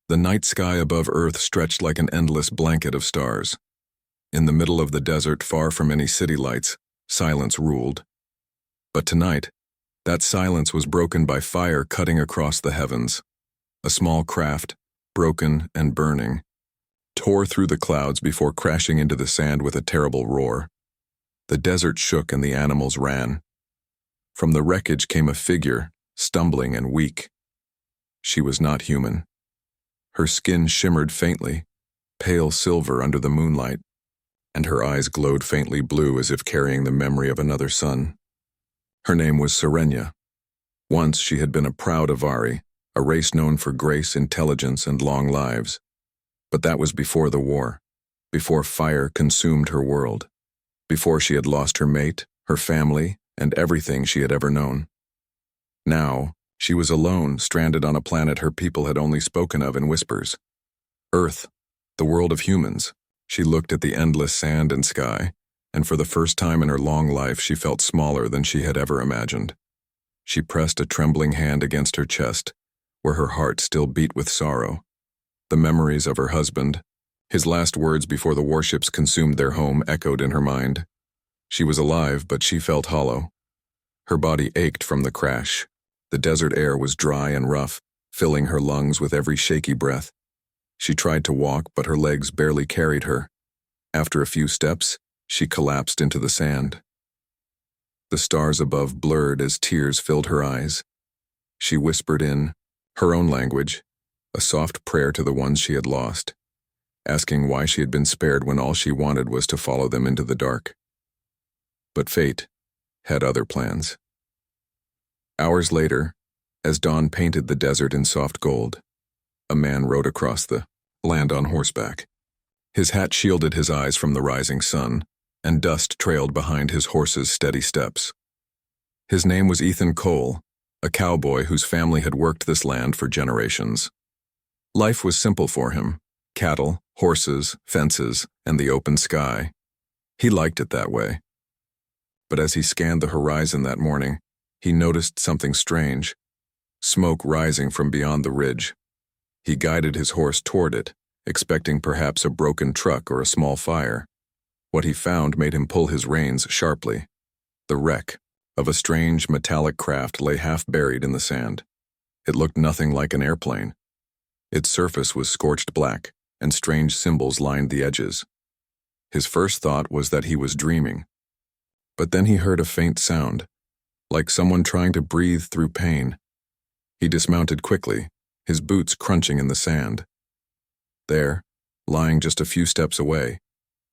The night sky above Earth stretched like an endless blanket of stars. In the middle of the desert, far from any city lights, silence ruled. But tonight, that silence was broken by fire cutting across the heavens. A small craft, broken and burning, tore through the clouds before crashing into the sand with a terrible roar. The desert shook and the animals ran. From the wreckage came a figure, stumbling and weak. She was not human. Her skin shimmered faintly, pale silver under the moonlight, and her eyes glowed faintly blue as if carrying the memory of another sun. Her name was Serenia. Once she had been a proud Avari, a race known for grace, intelligence, and long lives. But that was before the war, before fire consumed her world, before she had lost her mate, her family, and everything she had ever known. Now, she was alone, stranded on a planet her people had only spoken of in whispers. Earth, the world of humans. She looked at the endless sand and sky, and for the first time in her long life she felt smaller than she had ever imagined. She pressed a trembling hand against her chest, where her heart still beat with sorrow. The memories of her husband, his last words before the warships consumed their home, echoed in her mind. She was alive, but she felt hollow. Her body ached from the crash. The desert air was dry and rough, filling her lungs with every shaky breath. She tried to walk, but her legs barely carried her. After a few steps, she collapsed into the sand. The stars above blurred as tears filled her eyes. She whispered in her own language, a soft prayer to the ones she had lost, asking why she had been spared when all she wanted was to follow them into the dark. But fate had other plans. Hours later, as dawn painted the desert in soft gold, a man rode across the land on horseback. His hat shielded his eyes from the rising sun, and dust trailed behind his horse's steady steps. His name was Ethan Cole, a cowboy whose family had worked this land for generations. Life was simple for him: cattle, horses, fences, and the open sky. He liked it that way. But as he scanned the horizon that morning, he noticed something strange: smoke rising from beyond the ridge. He guided his horse toward it, expecting perhaps a broken truck or a small fire. What he found made him pull his reins sharply. The wreck of a strange metallic craft lay half buried in the sand. It looked nothing like an airplane. Its surface was scorched black, and strange symbols lined the edges. His first thought was that he was dreaming. But then he heard a faint sound, like someone trying to breathe through pain. He dismounted quickly, his boots crunching in the sand. There, lying just a few steps away,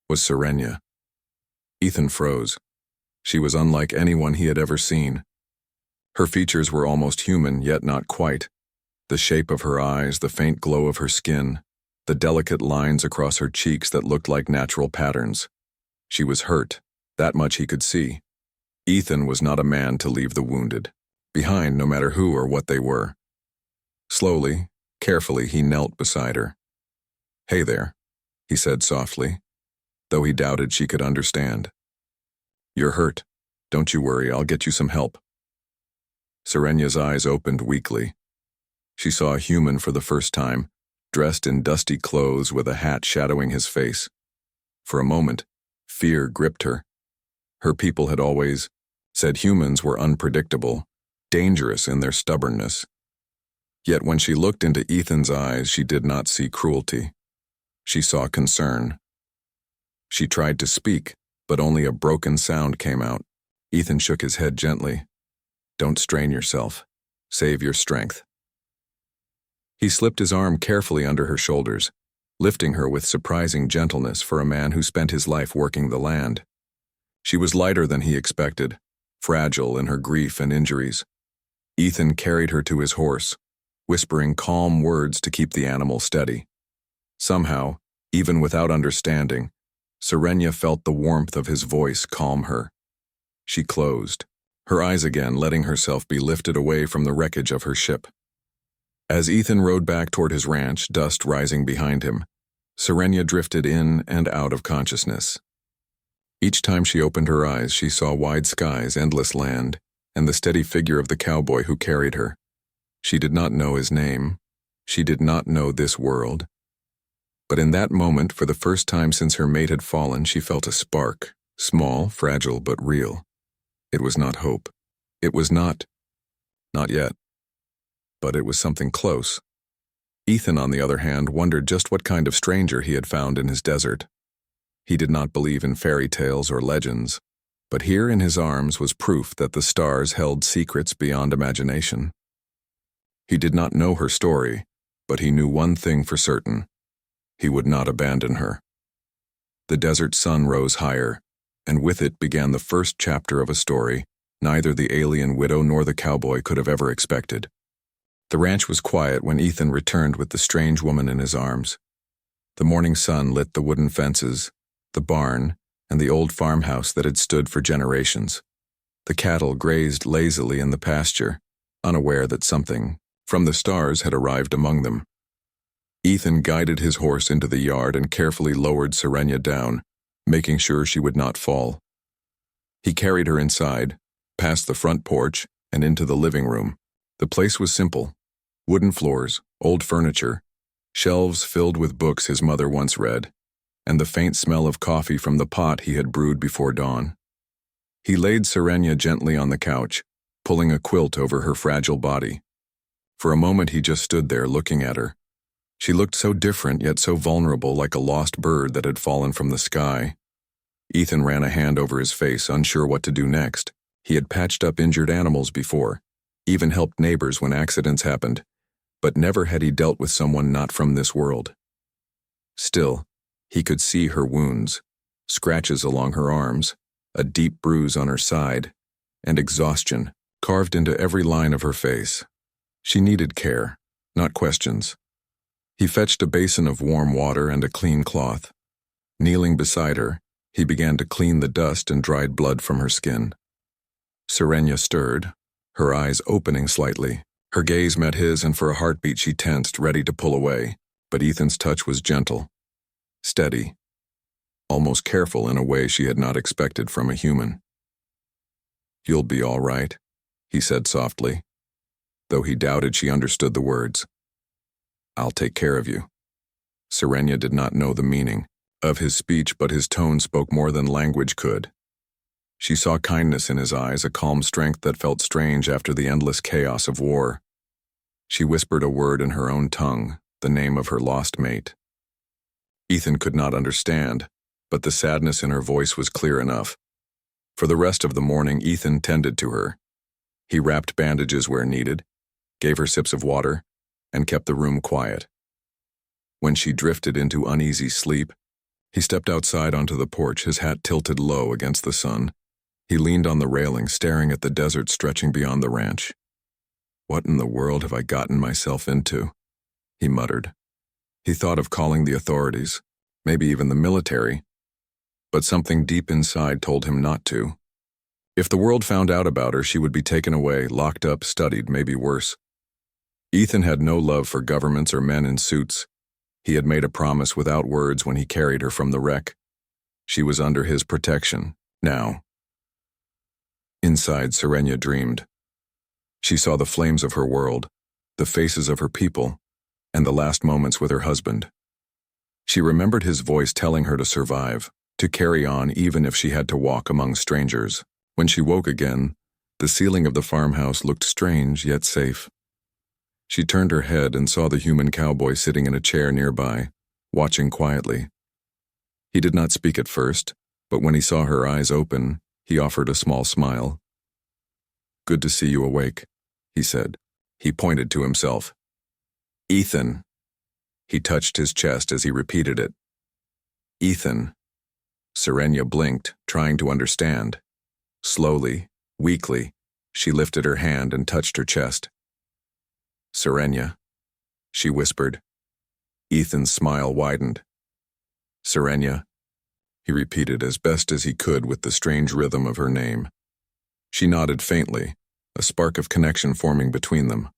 was Serenia. Ethan froze. She was unlike anyone he had ever seen. Her features were almost human, yet not quite. The shape of her eyes, the faint glow of her skin, the delicate lines across her cheeks that looked like natural patterns. She was hurt, that much he could see. Ethan was not a man to leave the wounded behind, no matter who or what they were. Slowly, carefully, he knelt beside her. "Hey there," he said softly, though he doubted she could understand. "You're hurt. Don't you worry, I'll get you some help." Serenia's eyes opened weakly. She saw a human for the first time, dressed in dusty clothes with a hat shadowing his face. For a moment, fear gripped her. Her people had always said humans were unpredictable, dangerous in their stubbornness. Yet when she looked into Ethan's eyes, she did not see cruelty. She saw concern. She tried to speak, but only a broken sound came out. Ethan shook his head gently. "Don't strain yourself. Save your strength." He slipped his arm carefully under her shoulders, lifting her with surprising gentleness for a man who spent his life working the land. She was lighter than he expected, fragile in her grief and injuries. Ethan carried her to his horse, whispering calm words to keep the animal steady. Somehow, even without understanding, Serenia felt the warmth of his voice calm her. She closed, her eyes again letting herself be lifted away from the wreckage of her ship. As Ethan rode back toward his ranch, dust rising behind him, Serenia drifted in and out of consciousness. Each time she opened her eyes, she saw wide skies, endless land, and the steady figure of the cowboy who carried her. She did not know his name, She did not know this world. But in that moment, for the first time since her mate had fallen, she felt a spark, small, fragile, but real. It was not hope. It was not yet. But it was something close. Ethan, on the other hand, wondered just what kind of stranger he had found in his desert. He did not believe in fairy tales or legends, but here in his arms was proof that the stars held secrets beyond imagination. He did not know her story, but he knew one thing for certain. He would not abandon her. The desert sun rose higher, and with it began the first chapter of a story neither the alien widow nor the cowboy could have ever expected. The ranch was quiet when Ethan returned with the strange woman in his arms. The morning sun lit the wooden fences, the barn, and the old farmhouse that had stood for generations. The cattle grazed lazily in the pasture, unaware that something from the stars had arrived among them. Ethan guided his horse into the yard and carefully lowered Serenia down, making sure she would not fall. He carried her inside, past the front porch, and into the living room. The place was simple. Wooden floors, old furniture, shelves filled with books his mother once read, and the faint smell of coffee from the pot he had brewed before dawn. He laid Serenia gently on the couch, pulling a quilt over her fragile body. For a moment he just stood there looking at her. She looked so different yet so vulnerable, like a lost bird that had fallen from the sky. Ethan ran a hand over his face, unsure what to do next. He had patched up injured animals before, even helped neighbors when accidents happened, but never had he dealt with someone not from this world. Still, he could see her wounds, scratches along her arms, a deep bruise on her side, and exhaustion carved into every line of her face. She needed care, not questions. He fetched a basin of warm water and a clean cloth. Kneeling beside her, he began to clean the dust and dried blood from her skin. Serenia stirred, her eyes opening slightly. Her gaze met his, and for a heartbeat she tensed, ready to pull away. But Ethan's touch was gentle, steady, almost careful in a way she had not expected from a human. "You'll be all right," he said softly, though he doubted she understood the words. "I'll take care of you." Serenia did not know the meaning of his speech, but his tone spoke more than language could. She saw kindness in his eyes, a calm strength that felt strange after the endless chaos of war. She whispered a word in her own tongue, the name of her lost mate. Ethan could not understand, but the sadness in her voice was clear enough. For the rest of the morning, Ethan tended to her. He wrapped bandages where needed, gave her sips of water, and kept the room quiet. When she drifted into uneasy sleep, he stepped outside onto the porch, his hat tilted low against the sun. He leaned on the railing, staring at the desert stretching beyond the ranch. "What in the world have I gotten myself into?" he muttered. He thought of calling the authorities, maybe even the military, but something deep inside told him not to. If the world found out about her, she would be taken away, locked up, studied, maybe worse. Ethan had no love for governments or men in suits. He had made a promise without words when he carried her from the wreck. She was under his protection, now. Inside, Serenia dreamed. She saw the flames of her world, the faces of her people, and the last moments with her husband. She remembered his voice telling her to survive, to carry on even if she had to walk among strangers. When she woke again, the ceiling of the farmhouse looked strange yet safe. She turned her head and saw the human cowboy sitting in a chair nearby, watching quietly. He did not speak at first, but when he saw her eyes open, he offered a small smile. "Good to see you awake," he said. He pointed to himself. "Ethan." He touched his chest as he repeated it. "Ethan." Serenia blinked, trying to understand. Slowly, weakly, she lifted her hand and touched her chest. "Serenia," she whispered. Ethan's smile widened. "Serenia," he repeated as best as he could with the strange rhythm of her name. She nodded faintly, a spark of connection forming between them.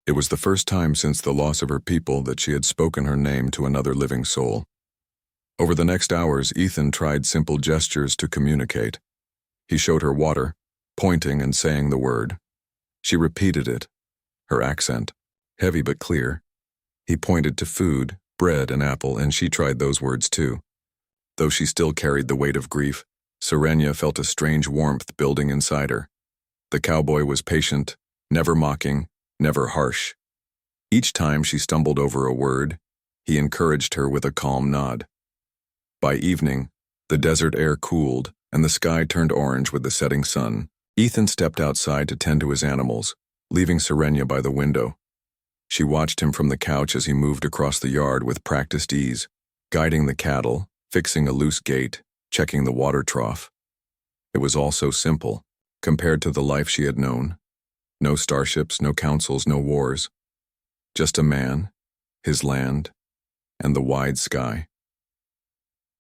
It was the first time since the loss of her people that she had spoken her name to another living soul. Over the next hours, Ethan tried simple gestures to communicate. He showed her water, pointing and saying the word. She repeated it, her accent, heavy but clear, He pointed to food, bread, and apple, and she tried those words too. Though she still carried the weight of grief, Serenia felt a strange warmth building inside her. The cowboy was patient, never mocking, never harsh. Each time she stumbled over a word, he encouraged her with a calm nod. By evening, the desert air cooled, and the sky turned orange with the setting sun. Ethan stepped outside to tend to his animals, leaving Serenia by the window. She watched him from the couch as he moved across the yard with practiced ease, guiding the cattle, fixing a loose gate, checking the water trough. It was all so simple, compared to the life she had known. No starships, no councils, no wars. Just a man, his land, and the wide sky.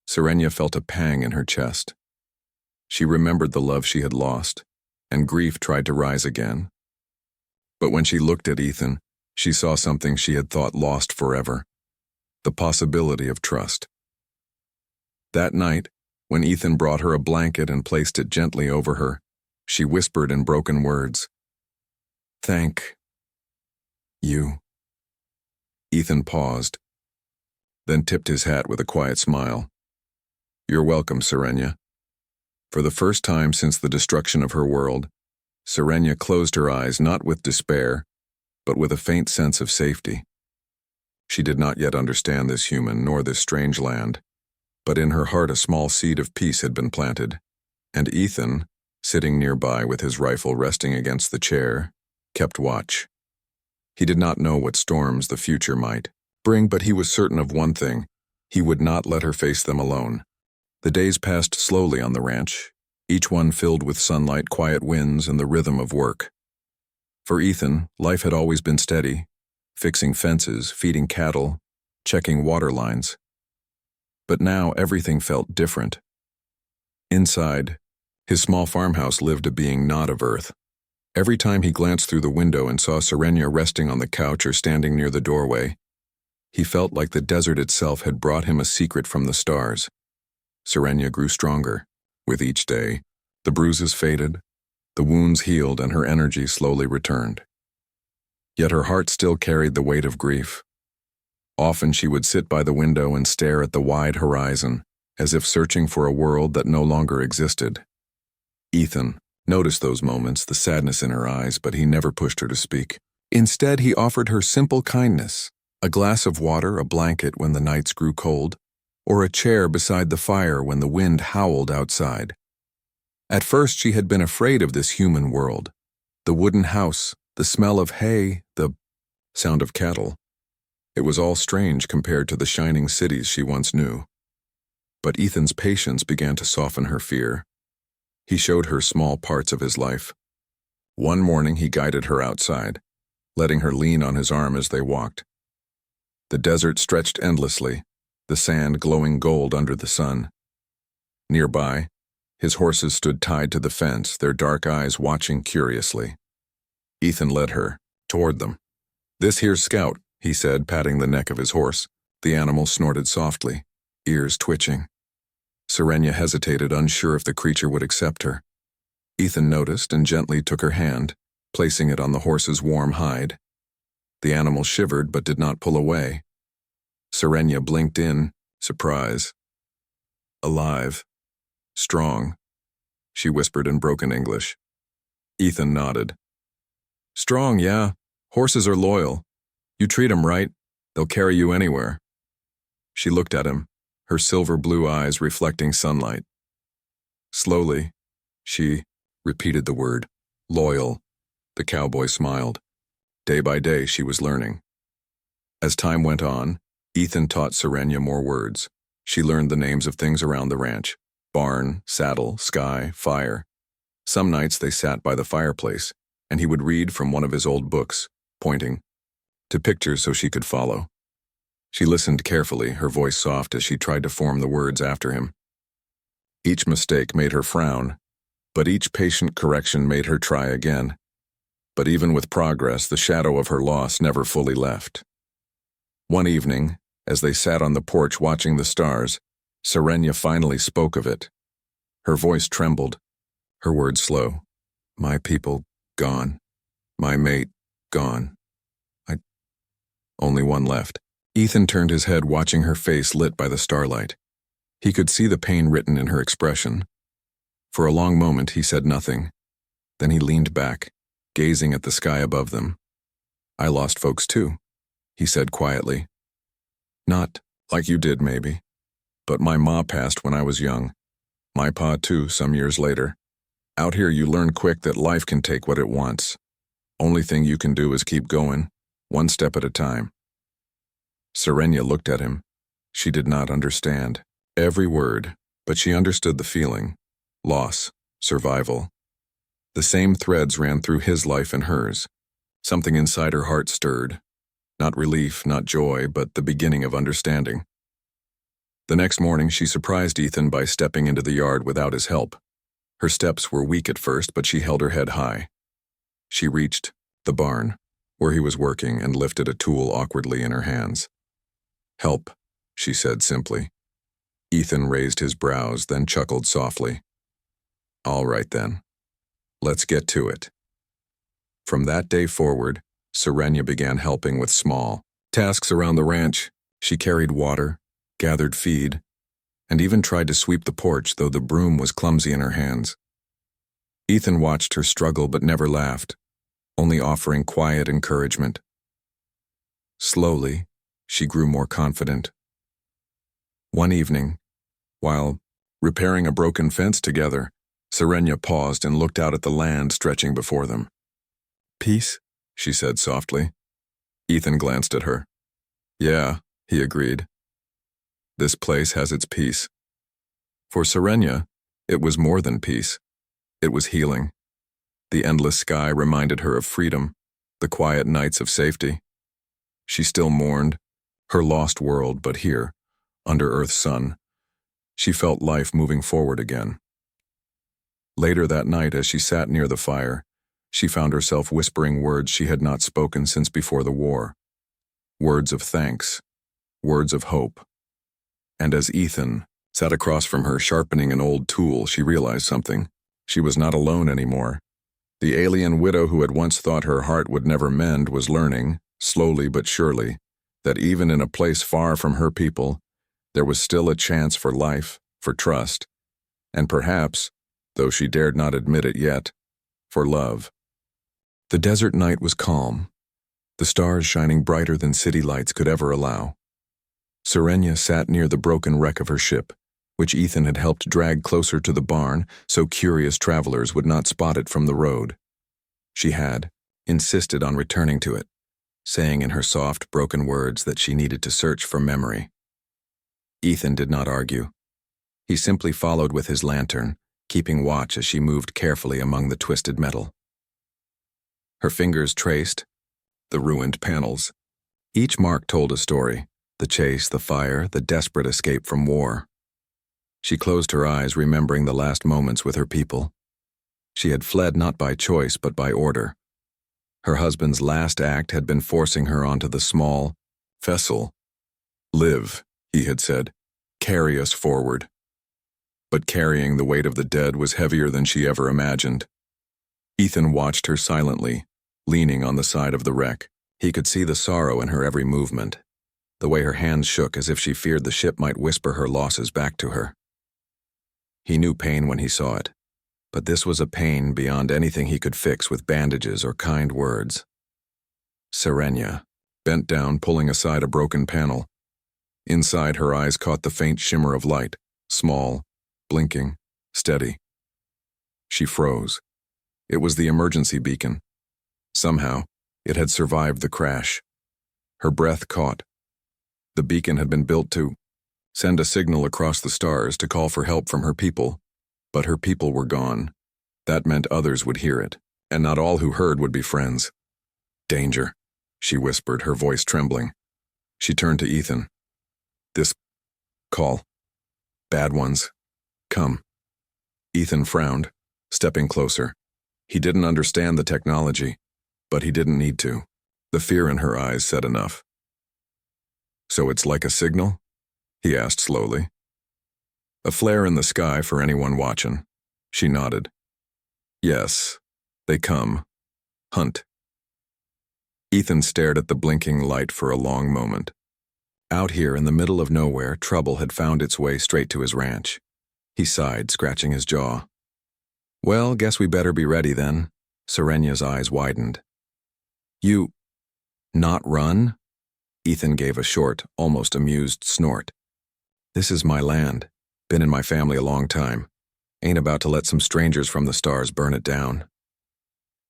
Serenia felt a pang in her chest. She remembered the love she had lost, and grief tried to rise again. But when she looked at Ethan, she saw something she had thought lost forever: the possibility of trust. That night, when Ethan brought her a blanket and placed it gently over her, she whispered in broken words, "Thank you." Ethan paused, then tipped his hat with a quiet smile. "You're welcome, Serenia." For the first time since the destruction of her world, Serenia closed her eyes not with despair, but with a faint sense of safety. She did not yet understand this human nor this strange land, but in her heart a small seed of peace had been planted, and Ethan, sitting nearby with his rifle resting against the chair, kept watch. He did not know what storms the future might bring, but he was certain of one thing: he would not let her face them alone. The days passed slowly on the ranch, each one filled with sunlight, quiet winds, and the rhythm of work. For Ethan, life had always been steady, fixing fences, feeding cattle, checking water lines. But now everything felt different. Inside, his small farmhouse lived a being not of earth. Every time he glanced through the window and saw Serenia resting on the couch or standing near the doorway, he felt like the desert itself had brought him a secret from the stars. Serenia grew stronger. With each day, the bruises faded, the wounds healed, and her energy slowly returned. Yet her heart still carried the weight of grief. Often she would sit by the window and stare at the wide horizon, as if searching for a world that no longer existed. Ethan noticed those moments, the sadness in her eyes, but he never pushed her to speak. Instead, he offered her simple kindness: a glass of water, a blanket when the nights grew cold, or a chair beside the fire when the wind howled outside. At first she had been afraid of this human world: the wooden house, the smell of hay, the sound of cattle. It was all strange compared to the shining cities she once knew. But Ethan's patience began to soften her fear. He showed her small parts of his life. One morning he guided her outside, letting her lean on his arm as they walked. The desert stretched endlessly, the sand glowing gold under the sun. Nearby, his horses stood tied to the fence, their dark eyes watching curiously. Ethan led her toward them. "This here's Scout," he said, patting the neck of his horse. The animal snorted softly, ears twitching. Serenia hesitated, unsure if the creature would accept her. Ethan noticed and gently took her hand, placing it on the horse's warm hide. The animal shivered but did not pull away. Serenia blinked in surprise. "Alive. Strong," she whispered in broken English. Ethan nodded. "Strong, yeah. Horses are loyal. You treat 'em right, they'll carry you anywhere." She looked at him, her silver blue eyes reflecting sunlight. Slowly, she repeated the word, "loyal." The cowboy smiled. Day by day, she was learning. As time went on, Ethan taught Serenia more words. She learned the names of things around the ranch: barn, saddle, sky, fire. Some nights they sat by the fireplace, and he would read from one of his old books, pointing to pictures so she could follow. She listened carefully, her voice soft as she tried to form the words after him. Each mistake made her frown, but each patient correction made her try again. But even with progress, the shadow of her loss never fully left. One evening, as they sat on the porch watching the stars, Serenia finally spoke of it. Her voice trembled, her words slow. "My people, gone. My mate, gone. Only one left. Ethan turned his head, watching her face lit by the starlight. He could see the pain written in her expression. For a long moment he said nothing. Then he leaned back, gazing at the sky above them. "I lost folks too," he said quietly. "Not like you did, maybe. But my ma passed when I was young. My pa too, some years later. Out here you learn quick that life can take what it wants. Only thing you can do is keep going, one step at a time." Serenia looked at him. She did not understand every word, but she understood the feeling. Loss, survival. The same threads ran through his life and hers. Something inside her heart stirred. Not relief, not joy, but the beginning of understanding. The next morning she surprised Ethan by stepping into the yard without his help. Her steps were weak at first, but she held her head high. She reached the barn, where he was working, and lifted a tool awkwardly in her hands. "Help," she said simply. Ethan raised his brows, then chuckled softly. "All right then. Let's get to it." From that day forward, Serenia began helping with small tasks around the ranch. She carried water, gathered feed, and even tried to sweep the porch, though the broom was clumsy in her hands. Ethan watched her struggle but never laughed, only offering quiet encouragement. Slowly, she grew more confident. One evening, while repairing a broken fence together, Serenia paused and looked out at the land stretching before them. "Peace?" she said softly. Ethan glanced at her. "Yeah," he agreed. "This place has its peace." For Serenia, it was more than peace. It was healing. The endless sky reminded her of freedom, the quiet nights of safety. She still mourned her lost world, but here, under Earth's sun, she felt life moving forward again. Later that night, as she sat near the fire, she found herself whispering words she had not spoken since before the war. Words of thanks, words of hope. And as Ethan sat across from her sharpening an old tool, she realized something. She was not alone anymore. The alien widow who had once thought her heart would never mend was learning, slowly but surely, that even in a place far from her people, there was still a chance for life, for trust, and perhaps, though she dared not admit it yet, for love. The desert night was calm, the stars shining brighter than city lights could ever allow. Serenia sat near the broken wreck of her ship, which Ethan had helped drag closer to the barn so curious travelers would not spot it from the road. She had insisted on returning to it, saying in her soft, broken words that she needed to search for memory. Ethan did not argue. He simply followed with his lantern, keeping watch as she moved carefully among the twisted metal. Her fingers traced the ruined panels. Each mark told a story: the chase, the fire, the desperate escape from war. She closed her eyes, remembering the last moments with her people. She had fled not by choice but by order. Her husband's last act had been forcing her onto the small vessel. "Live," he had said. "Carry us forward." But carrying the weight of the dead was heavier than she ever imagined. Ethan watched her silently, leaning on the side of the wreck. He could see the sorrow in her every movement, the way her hands shook as if she feared the ship might whisper her losses back to her. He knew pain when he saw it, but this was a pain beyond anything he could fix with bandages or kind words. Serenia bent down, pulling aside a broken panel. Inside, her eyes caught the faint shimmer of light, small, blinking, steady. She froze. It was the emergency beacon. Somehow, it had survived the crash. Her breath caught. The beacon had been built to send a signal across the stars to call for help from her people, but her people were gone. That meant others would hear it, and not all who heard would be friends. "Danger," she whispered, her voice trembling. She turned to Ethan. "This call. Bad ones. Come." Ethan frowned, stepping closer. He didn't understand the technology, but he didn't need to. The fear in her eyes said enough. "So it's like a signal?" he asked slowly. "A flare in the sky for anyone watching." She nodded. "Yes, they come. Hunt." Ethan stared at the blinking light for a long moment. Out here in the middle of nowhere, trouble had found its way straight to his ranch. He sighed, scratching his jaw. Well, guess we better be ready then. Serenya's eyes widened. You... not run? Ethan gave a short, almost amused snort. This is my land. Been in my family a long time. Ain't about to let some strangers from the stars burn it down.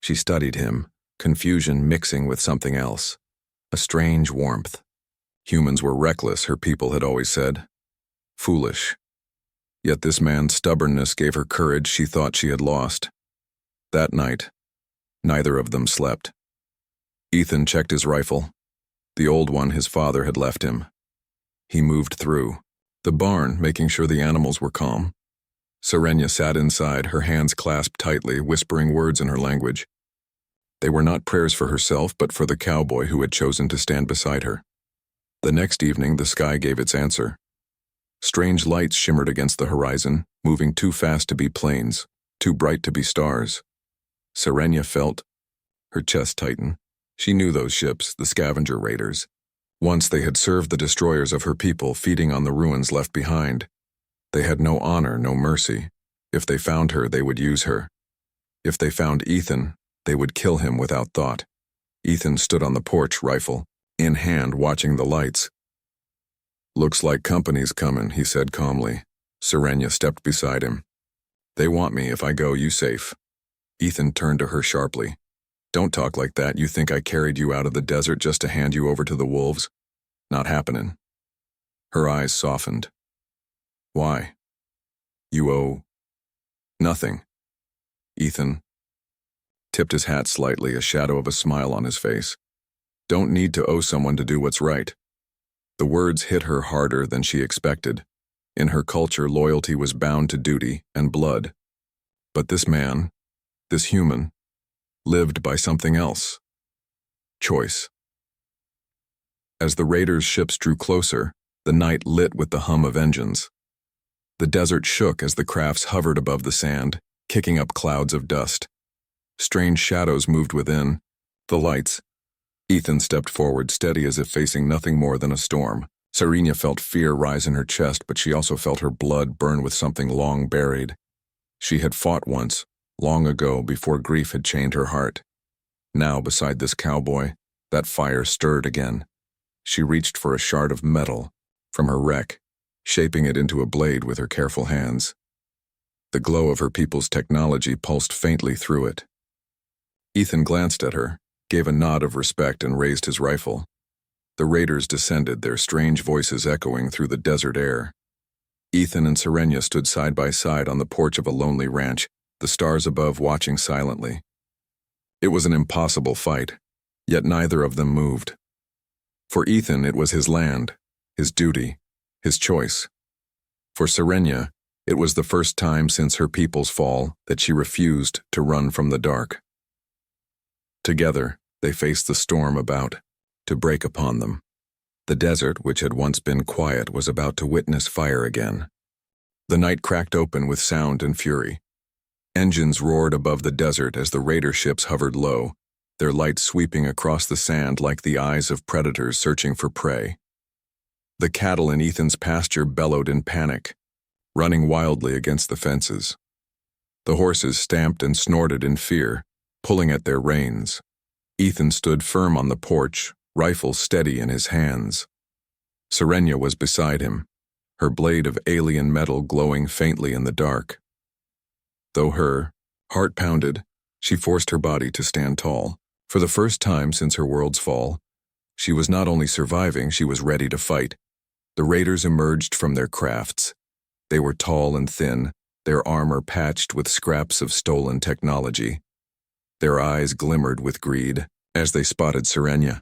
She studied him, confusion mixing with something else. A strange warmth. Humans were reckless, her people had always said. Foolish. Yet this man's stubbornness gave her courage she thought she had lost. That night, neither of them slept. Ethan checked his rifle. The old one his father had left him. He moved through the barn, making sure the animals were calm. Serenya sat inside, her hands clasped tightly, whispering words in her language. They were not prayers for herself, but for the cowboy who had chosen to stand beside her. The next evening, the sky gave its answer. Strange lights shimmered against the horizon, moving too fast to be planes, too bright to be stars. Serenya felt her chest tighten. She knew those ships, the scavenger raiders. Once they had served the destroyers of her people, feeding on the ruins left behind. They had no honor, no mercy. If they found her, they would use her. If they found Ethan, they would kill him without thought. Ethan stood on the porch, rifle in hand, watching the lights. Looks like company's coming, he said calmly. Serenya stepped beside him. They want me. If I go, you safe. Ethan turned to her sharply. Don't talk like that. You think I carried you out of the desert just to hand you over to the wolves? Not happening. Her eyes softened. Why? You owe... nothing. Ethan tipped his hat slightly, a shadow of a smile on his face. Don't need to owe someone to do what's right. The words hit her harder than she expected. In her culture, loyalty was bound to duty and blood. But this man, this human, lived by something else. Choice. As the raiders' ships drew closer, the night lit with the hum of engines. The desert shook as the crafts hovered above the sand, kicking up clouds of dust. Strange shadows moved within. The lights. Ethan stepped forward, steady as if facing nothing more than a storm. Serenya felt fear rise in her chest, but she also felt her blood burn with something long buried. She had fought once, long ago, before grief had chained her heart. Now, beside this cowboy, that fire stirred again. She reached for a shard of metal from her wreck, shaping it into a blade with her careful hands. The glow of her people's technology pulsed faintly through it. Ethan glanced at her, gave a nod of respect, and raised his rifle. The raiders descended, their strange voices echoing through the desert air. Ethan and Serenya stood side by side on the porch of a lonely ranch, the stars above watching silently. It was an impossible fight, yet neither of them moved. For Ethan, it was his land, his duty, his choice. For Serenya, it was the first time since her people's fall that she refused to run from the dark. Together, they faced the storm about to break upon them. The desert, which had once been quiet, was about to witness fire again. The night cracked open with sound and fury. Engines roared above the desert as the raider ships hovered low, their lights sweeping across the sand like the eyes of predators searching for prey. The cattle in Ethan's pasture bellowed in panic, running wildly against the fences. The horses stamped and snorted in fear, pulling at their reins. Ethan stood firm on the porch, rifle steady in his hands. Serenya was beside him, her blade of alien metal glowing faintly in the dark. Though her heart pounded, she forced her body to stand tall. For the first time since her world's fall, she was not only surviving, she was ready to fight. The raiders emerged from their crafts. They were tall and thin, their armor patched with scraps of stolen technology. Their eyes glimmered with greed as they spotted Serenya.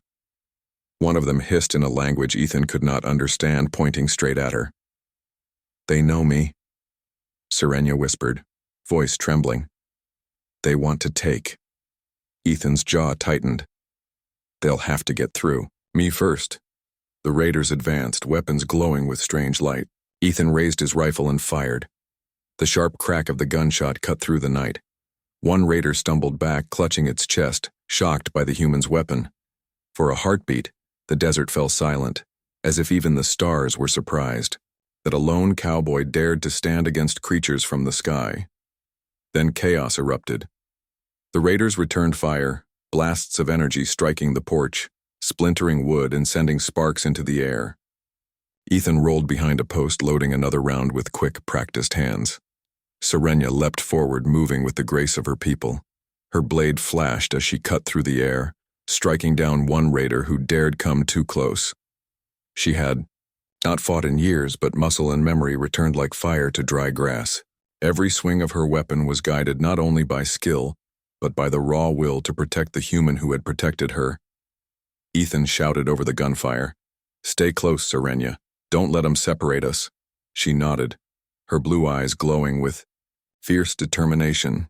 One of them hissed in a language Ethan could not understand, pointing straight at her. They know me, Serenya whispered, voice trembling. They want to take. Ethan's jaw tightened. They'll have to get through. Me first. The raiders advanced, weapons glowing with strange light. Ethan raised his rifle and fired. The sharp crack of the gunshot cut through the night. One raider stumbled back, clutching its chest, shocked by the human's weapon. For a heartbeat, the desert fell silent, as if even the stars were surprised that a lone cowboy dared to stand against creatures from the sky. Then chaos erupted. The raiders returned fire, blasts of energy striking the porch, splintering wood and sending sparks into the air. Ethan rolled behind a post, loading another round with quick, practiced hands. Serenia leapt forward, moving with the grace of her people. Her blade flashed as she cut through the air, striking down one raider who dared come too close. She had not fought in years, but muscle and memory returned like fire to dry grass. Every swing of her weapon was guided not only by skill, but by the raw will to protect the human who had protected her. Ethan shouted over the gunfire, "Stay close, Serenia. Don't let them separate us." She nodded, her blue eyes glowing with fierce determination.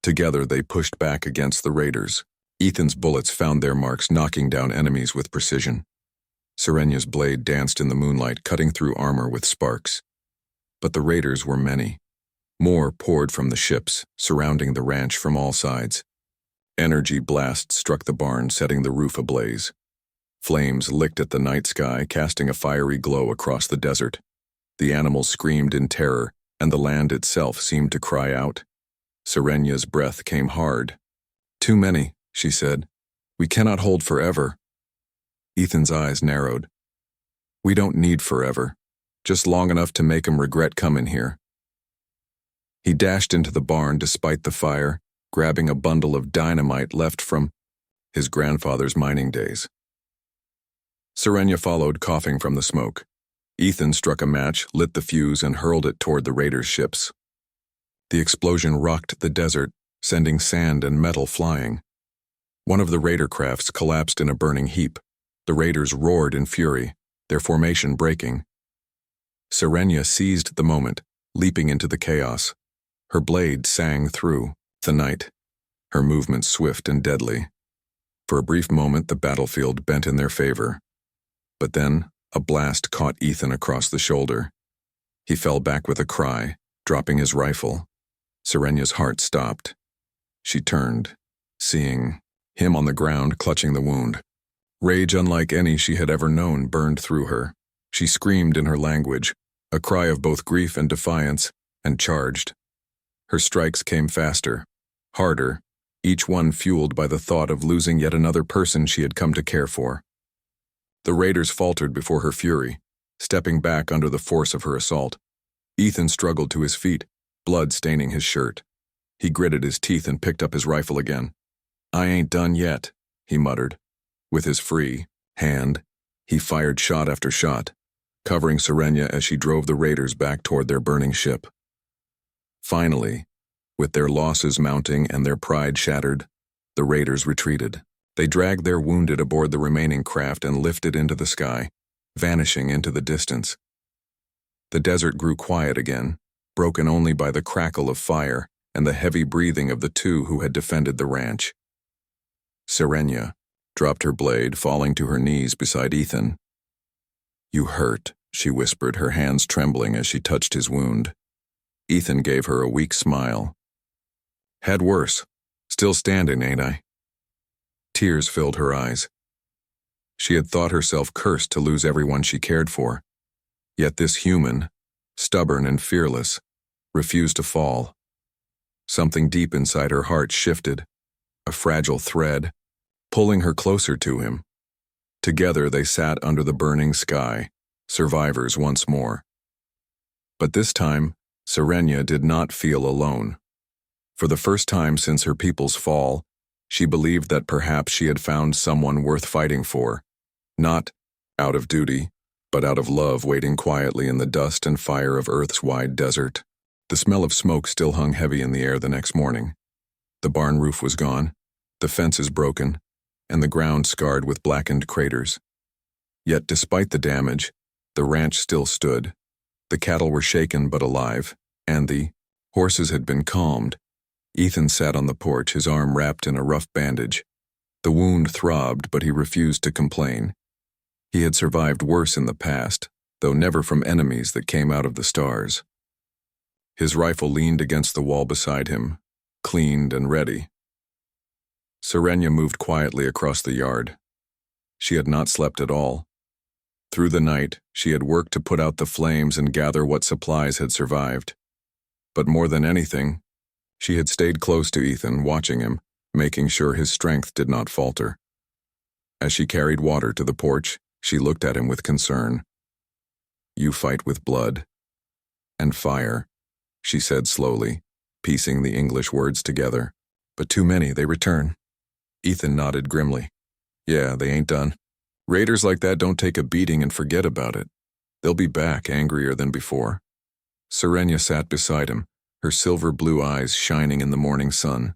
Together they pushed back against the raiders. Ethan's bullets found their marks, knocking down enemies with precision. Serenia's blade danced in the moonlight, cutting through armor with sparks. But the raiders were many. More poured from the ships, surrounding the ranch from all sides. Energy blasts struck the barn, setting the roof ablaze. Flames licked at the night sky, casting a fiery glow across the desert. The animals screamed in terror, and the land itself seemed to cry out. Serenia's breath came hard. "Too many," she said. "We cannot hold forever." Ethan's eyes narrowed. "We don't need forever. Just long enough to make 'em regret coming here." He dashed into the barn despite the fire, grabbing a bundle of dynamite left from his grandfather's mining days. Serenia followed, coughing from the smoke. Ethan struck a match, lit the fuse, and hurled it toward the raiders' ships. The explosion rocked the desert, sending sand and metal flying. One of the raider crafts collapsed in a burning heap. The raiders roared in fury, their formation breaking. Serenia seized the moment, leaping into the chaos. Her blade sang through the night, her movements swift and deadly. For a brief moment, the battlefield bent in their favor. But then, a blast caught Ethan across the shoulder. He fell back with a cry, dropping his rifle. Serenia's heart stopped. She turned, seeing him on the ground, clutching the wound. Rage unlike any she had ever known burned through her. She screamed in her language, a cry of both grief and defiance, and charged. Her strikes came faster, harder, each one fueled by the thought of losing yet another person she had come to care for. The raiders faltered before her fury, stepping back under the force of her assault. Ethan struggled to his feet, blood staining his shirt. He gritted his teeth and picked up his rifle again. "I ain't done yet," he muttered. With his free hand, he fired shot after shot, covering Serenia as she drove the raiders back toward their burning ship. Finally, with their losses mounting and their pride shattered, the raiders retreated. They dragged their wounded aboard the remaining craft and lifted into the sky, vanishing into the distance. The desert grew quiet again, broken only by the crackle of fire and the heavy breathing of the two who had defended the ranch. Serenia dropped her blade, falling to her knees beside Ethan. "You hurt," she whispered, her hands trembling as she touched his wound. Ethan gave her a weak smile. "Had worse. Still standing, ain't I?" Tears filled her eyes. She had thought herself cursed to lose everyone she cared for. Yet this human, stubborn and fearless, refused to fall. Something deep inside her heart shifted, a fragile thread, pulling her closer to him. Together they sat under the burning sky, survivors once more. But this time, Serenia did not feel alone. For the first time since her people's fall, she believed that perhaps she had found someone worth fighting for, not out of duty, but out of love, waiting quietly in the dust and fire of Earth's wide desert. The smell of smoke still hung heavy in the air the next morning. The barn roof was gone, the fences broken, and the ground scarred with blackened craters. Yet despite the damage, the ranch still stood. The cattle were shaken but alive, and the horses had been calmed. Ethan sat on the porch, his arm wrapped in a rough bandage. The wound throbbed, but he refused to complain. He had survived worse in the past, though never from enemies that came out of the stars. His rifle leaned against the wall beside him, cleaned and ready. Serenia moved quietly across the yard. She had not slept at all. Through the night, she had worked to put out the flames and gather what supplies had survived. But more than anything, she had stayed close to Ethan, watching him, making sure his strength did not falter. As she carried water to the porch, she looked at him with concern. "You fight with blood and fire," she said slowly, piecing the English words together. "But too many, they return." Ethan nodded grimly. "Yeah, they ain't done. Raiders like that don't take a beating and forget about it. They'll be back, angrier than before." Serenia sat beside him, her silver blue eyes shining in the morning sun.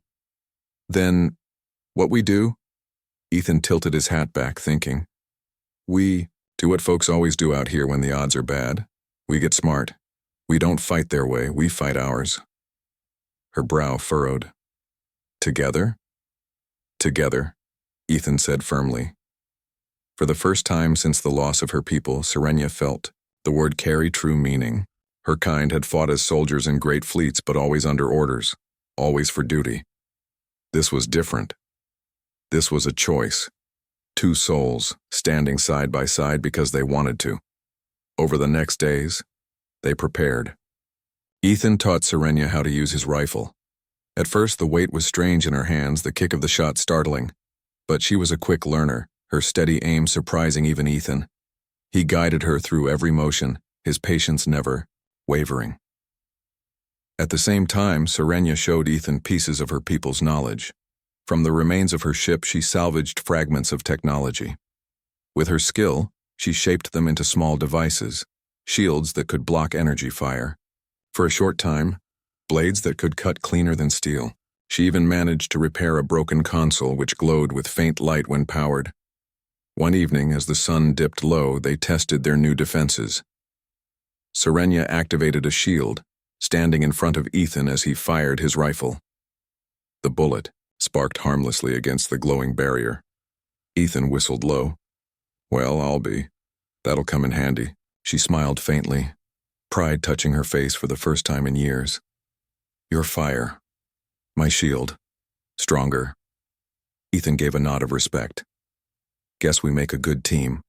"Then, what we do?" Ethan tilted his hat back, thinking. "We do what folks always do out here when the odds are bad. We get smart. We don't fight their way, we fight ours." Her brow furrowed. "Together?" "Together," Ethan said firmly. For the first time since the loss of her people, Serenia felt the word carry true meaning. Her kind had fought as soldiers in great fleets, but always under orders, always for duty. This was different. This was a choice. Two souls, standing side by side because they wanted to. Over the next days, they prepared. Ethan taught Serenia how to use his rifle. At first, the weight was strange in her hands, the kick of the shot startling. But she was a quick learner, her steady aim surprising even Ethan. He guided her through every motion, his patience never wavering. At the same time, Serenia showed Ethan pieces of her people's knowledge. From the remains of her ship, she salvaged fragments of technology. With her skill, she shaped them into small devices, shields that could block energy fire. For a short time, blades that could cut cleaner than steel. She even managed to repair a broken console which glowed with faint light when powered. One evening, as the sun dipped low, they tested their new defenses. Serenia activated a shield, standing in front of Ethan as he fired his rifle. The bullet sparked harmlessly against the glowing barrier. Ethan whistled low. "Well, I'll be. That'll come in handy." She smiled faintly, pride touching her face for the first time in years. "Your fire. My shield. Stronger." Ethan gave a nod of respect. "Guess we make a good team."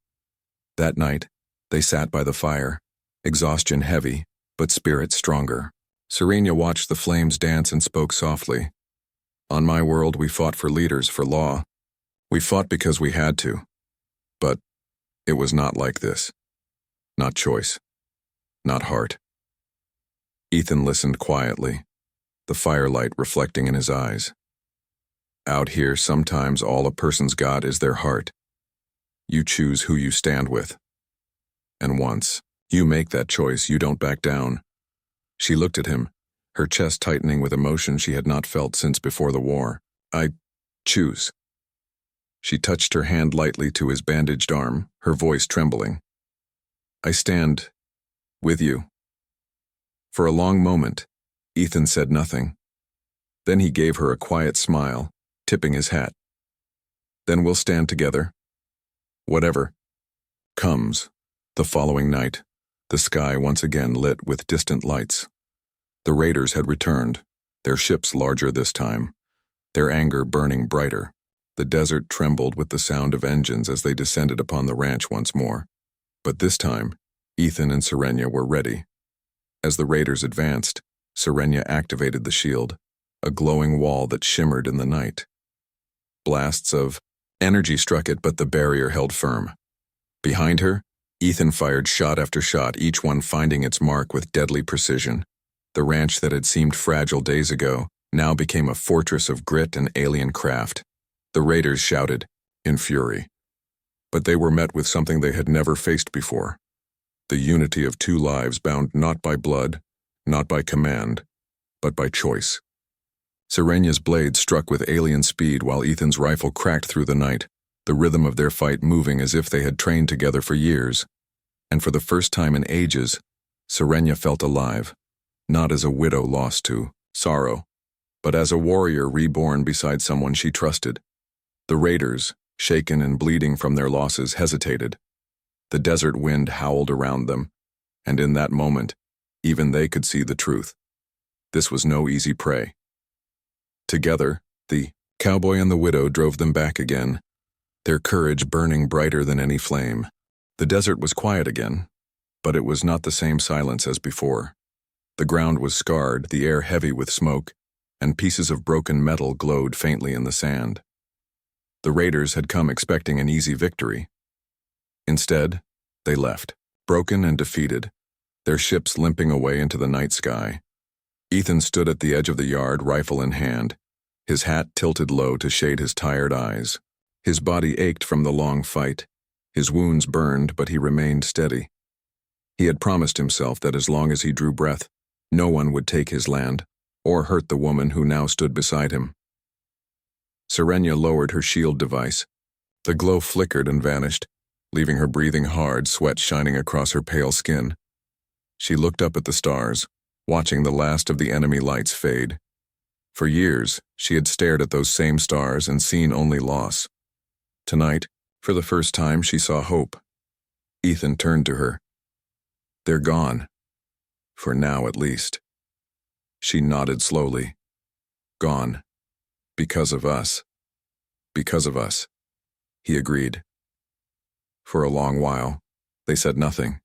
That night, they sat by the fire, exhaustion heavy, but spirit stronger. Serenia watched the flames dance and spoke softly. "On my world, we fought for leaders, for law. We fought because we had to. But it was not like this. Not choice. Not heart." Ethan listened quietly, the firelight reflecting in his eyes. "Out here, sometimes all a person's got is their heart. You choose who you stand with. And once you make that choice, you don't back down." She looked at him, her chest tightening with emotion she had not felt since before the war. "I choose." She touched her hand lightly to his bandaged arm, her voice trembling. "I stand with you." For a long moment, Ethan said nothing. Then he gave her a quiet smile, tipping his hat. "Then we'll stand together. Whatever comes." The following night, the sky once again lit with distant lights. The raiders had returned, their ships larger this time, their anger burning brighter. The desert trembled with the sound of engines as they descended upon the ranch once more. But this time, Ethan and Serenia were ready. As the raiders advanced, Serenia activated the shield, a glowing wall that shimmered in the night. Blasts of energy struck it, but the barrier held firm. Behind her, Ethan fired shot after shot, each one finding its mark with deadly precision. The ranch that had seemed fragile days ago now became a fortress of grit and alien craft. The raiders shouted, in fury. But they were met with something they had never faced before. The unity of two lives bound not by blood, not by command, but by choice. Serenia's blade struck with alien speed while Ethan's rifle cracked through the night, the rhythm of their fight moving as if they had trained together for years. And for the first time in ages, Serenia felt alive, not as a widow lost to sorrow, but as a warrior reborn beside someone she trusted. The raiders, shaken and bleeding from their losses, hesitated. The desert wind howled around them, and in that moment, even they could see the truth. This was no easy prey. Together, the cowboy and the widow drove them back again, their courage burning brighter than any flame. The desert was quiet again, but it was not the same silence as before. The ground was scarred, the air heavy with smoke, and pieces of broken metal glowed faintly in the sand. The raiders had come expecting an easy victory. Instead, they left, broken and defeated, their ships limping away into the night sky. Ethan stood at the edge of the yard, rifle in hand, his hat tilted low to shade his tired eyes. His body ached from the long fight. His wounds burned, but he remained steady. He had promised himself that as long as he drew breath, no one would take his land or hurt the woman who now stood beside him. Serenia lowered her shield device. The glow flickered and vanished, leaving her breathing hard, sweat shining across her pale skin. She looked up at the stars, watching the last of the enemy lights fade. For years, she had stared at those same stars and seen only loss. Tonight, for the first time, she saw hope. Ethan turned to her. "They're gone. For now, at least." She nodded slowly. "Gone. Because of us. Because of us," he agreed. For a long while, they said nothing.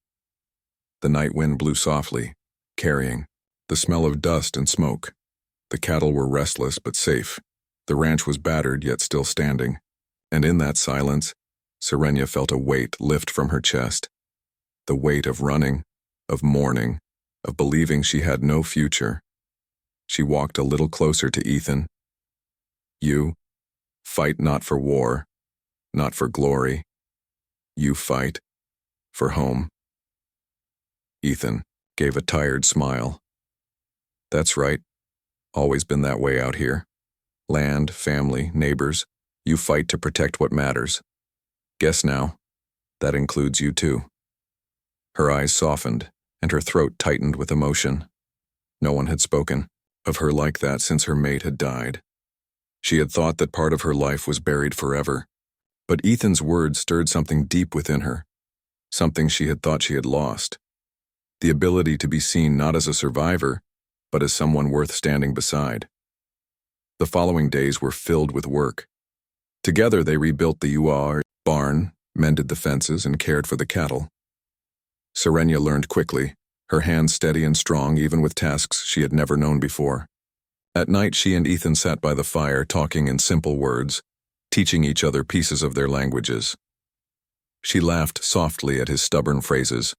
The night wind blew softly, carrying the smell of dust and smoke. The cattle were restless but safe. The ranch was battered yet still standing. And in that silence, Serenia felt a weight lift from her chest. The weight of running, of mourning, of believing she had no future. She walked a little closer to Ethan. "You fight not for war, not for glory. You fight for home." Ethan gave a tired smile. "That's right. Always been that way out here. Land, family, neighbors. You fight to protect what matters. Guess now, that includes you too." Her eyes softened, and her throat tightened with emotion. No one had spoken of her like that since her mate had died. She had thought that part of her life was buried forever, but Ethan's words stirred something deep within her, something she had thought she had lost. The ability to be seen not as a survivor, but as someone worth standing beside. The following days were filled with work. Together they rebuilt the UR barn, mended the fences, and cared for the cattle. Serenia learned quickly, her hands steady and strong even with tasks she had never known before. At night she and Ethan sat by the fire talking in simple words, teaching each other pieces of their languages. She laughed softly at his stubborn phrases,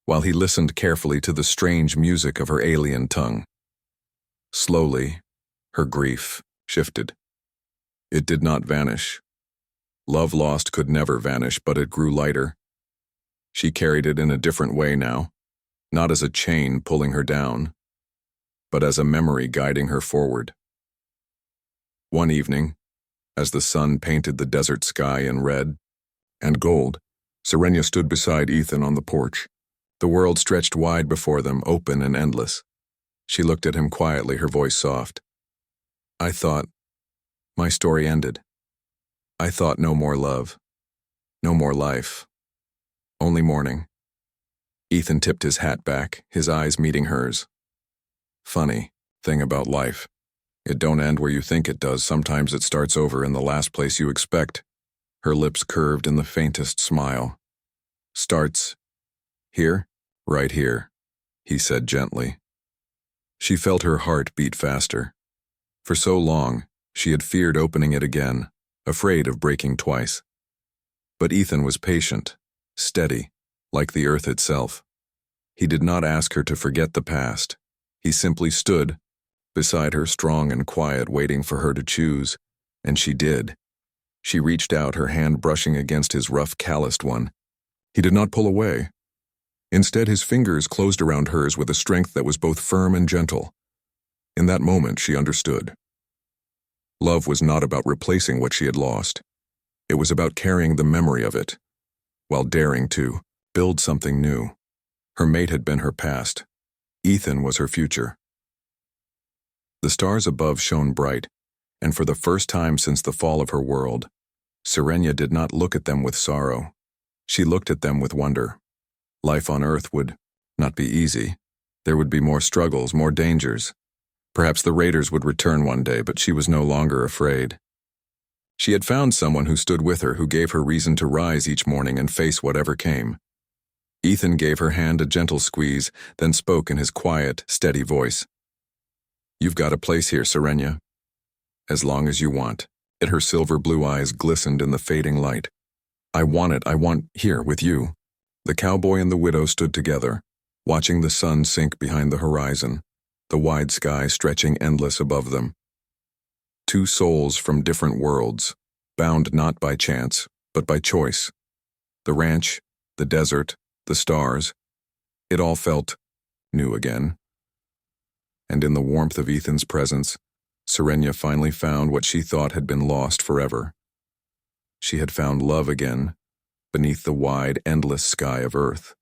while he listened carefully to the strange music of her alien tongue. Slowly, her grief shifted. It did not vanish. Love lost could never vanish, but it grew lighter. She carried it in a different way now, not as a chain pulling her down, but as a memory guiding her forward. One evening, as the sun painted the desert sky in red and gold, Serenia stood beside Ethan on the porch. The world stretched wide before them, open and endless. She looked at him quietly, her voice soft. "I thought my story ended. I thought no more love, no more life, only mourning." Ethan tipped his hat back, his eyes meeting hers. "Funny thing about life. It don't end where you think it does. Sometimes it starts over in the last place you expect." Her lips curved in the faintest smile. "Starts here? Right here," he said gently. She felt her heart beat faster. For so long, she had feared opening it again, afraid of breaking twice. But Ethan was patient, steady, like the earth itself. He did not ask her to forget the past. He simply stood beside her, strong and quiet, waiting for her to choose, and she did. She reached out, her hand brushing against his rough, calloused one. He did not pull away. Instead, his fingers closed around hers with a strength that was both firm and gentle. In that moment, she understood. Love was not about replacing what she had lost. It was about carrying the memory of it, while daring to build something new. Her mate had been her past. Ethan was her future. The stars above shone bright, and for the first time since the fall of her world, Serenia did not look at them with sorrow. She looked at them with wonder. Life on Earth would not be easy. There would be more struggles, more dangers. Perhaps the raiders would return one day, but she was no longer afraid. She had found someone who stood with her, who gave her reason to rise each morning and face whatever came. Ethan gave her hand a gentle squeeze, then spoke in his quiet, steady voice. "You've got a place here, Serenia. As long as you want." Her silver blue eyes glistened in the fading light. "I want here with you." The cowboy and the widow stood together, watching the sun sink behind the horizon, the wide sky stretching endless above them. Two souls from different worlds, bound not by chance, but by choice. The ranch, the desert, the stars, it all felt new again. And in the warmth of Ethan's presence, Serenia finally found what she thought had been lost forever. She had found love again, beneath the wide, endless sky of Earth.